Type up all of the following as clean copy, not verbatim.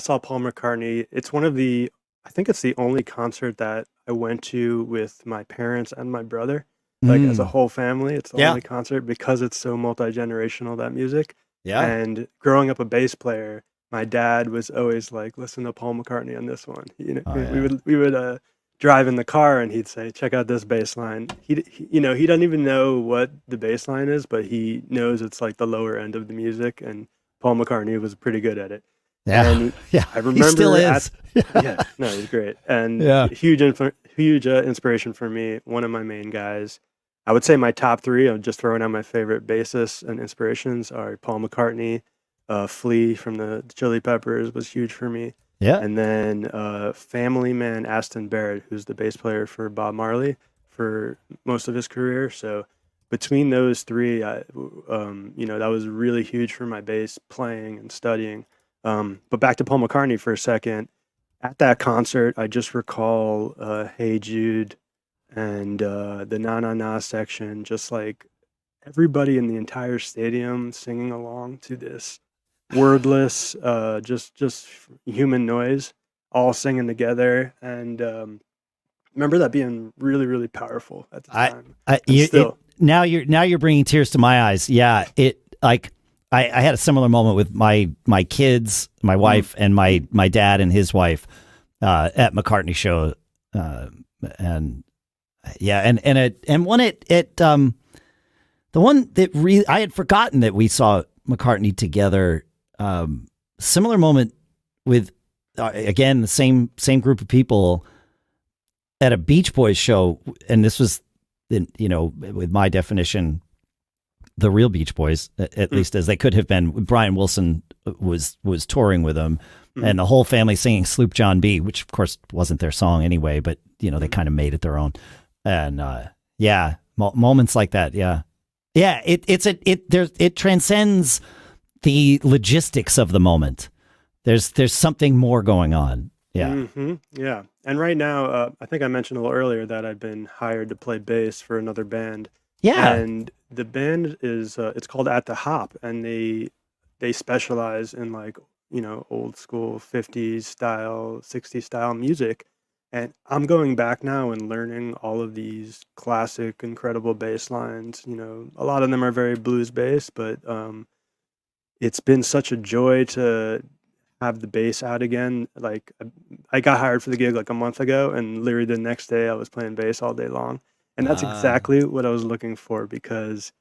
saw Paul McCartney. It's one of the, I think it's the only concert that I went to with my parents and my brother, like as a Mm. whole family. It's the Yeah. only concert because it's so multi-generational, that music. Yeah. And growing up a bass player, my dad was always like, listen to Paul McCartney on this one. Oh We yeah. would drive in the car and he'd say, check out this bass line. He doesn't even know what the bass line is, but he knows it's like the lower end of the music, and Paul McCartney was pretty good at it. Yeah. And Yeah. I He still remember at is. yeah, no, he's great, and Yeah. huge inspiration for me. One of my main guys, I would say my top three. I'm just throwing out my favorite bassists and inspirations are Paul McCartney, Flea from the Chili Peppers was huge for me, Yeah. and then family man Aston Barrett, who's the bass player for Bob Marley for most of his career. So between those three, that was really huge for my bass playing and studying. But back to Paul McCartney for a second. At that concert, I just recall "Hey Jude" and the "Na Na Na" section, just like everybody in the entire stadium singing along to this wordless, just human noise, all singing together, and remember that being really, really powerful at the I, time, I and it still. now you're bringing tears to my eyes. Yeah. It like I had a similar moment with my kids, my Mm, wife, and my dad and his wife at McCartney show, uh, and yeah, and one the one that really I had forgotten that we saw McCartney together. Similar moment with again the same group of people at a Beach Boys show, and this was, with my definition, the real Beach Boys, at mm, least as they could have been. Brian Wilson was touring with them, mm, and the whole family singing "Sloop John B," which of course wasn't their song anyway, but they mm. kind of made it their own. And yeah, moments like that, yeah, yeah. It transcends the logistics of the moment. There's something more going on. Yeah, Yeah. And right now, I think I mentioned a little earlier that I've been hired to play bass for another band, yeah, and the band is it's called At the Hop, and they specialize in like old school 50s style, 60s style music. And I'm going back now and learning all of these classic, incredible bass lines. A lot of them are very blues based, but it's been such a joy to have the bass out again. Like I got hired for the gig like a month ago, and literally the next day I was playing bass all day long. And that's uh, exactly what I was looking for because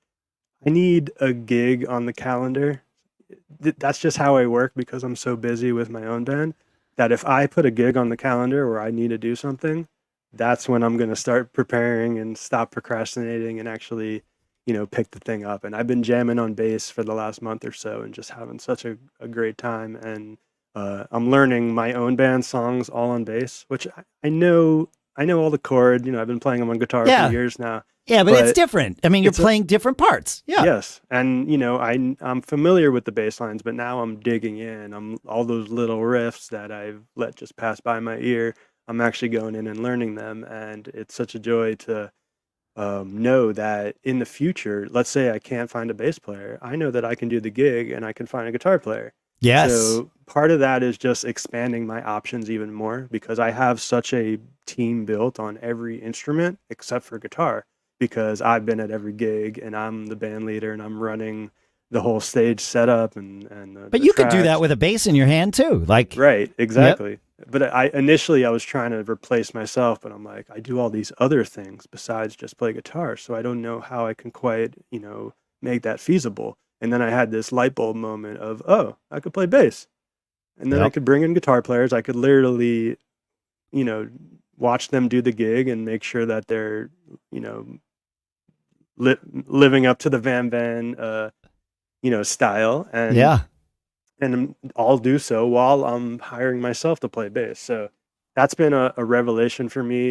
I need a gig on the calendar. That's just how I work because I'm so busy with my own band that if I put a gig on the calendar where I need to do something, that's when I'm going to start preparing and stop procrastinating and actually, pick the thing up. And I've been jamming on bass for the last month or so and just having such a great time. And I'm learning my own band songs all on bass, which I know all the chord. I've been playing them on guitar for yeah, years now, yeah. But it's but different. I mean, you're it's a playing different parts. Yeah, yes, and I'm familiar with the bass lines, but now I'm digging in. I'm all those little riffs that I've let just pass by my ear. I'm actually going in and learning them, and it's such a joy to know that in the future, let's say I can't find a bass player, I know that I can do the gig and I can find a guitar player. yes, So part of that is just expanding my options even more because I have such a team built on every instrument except for guitar because I've been at every gig and I'm the band leader and I'm running the whole stage setup and but the you could do that tracks. with a bass in your hand too. Like, Right, yep, exactly. But I was trying to replace myself, but I'm like, I do all these other things besides just play guitar, so I don't know how I can quite, make that feasible. And then I had this light bulb moment of, oh, I could play bass. And then I yep, could bring in guitar players. I could literally, you know, watch them do the gig and make sure that they're, you know, living up to the Van Van, style, yeah. and I'll do so while I'm hiring myself to play bass. So that's been a revelation for me.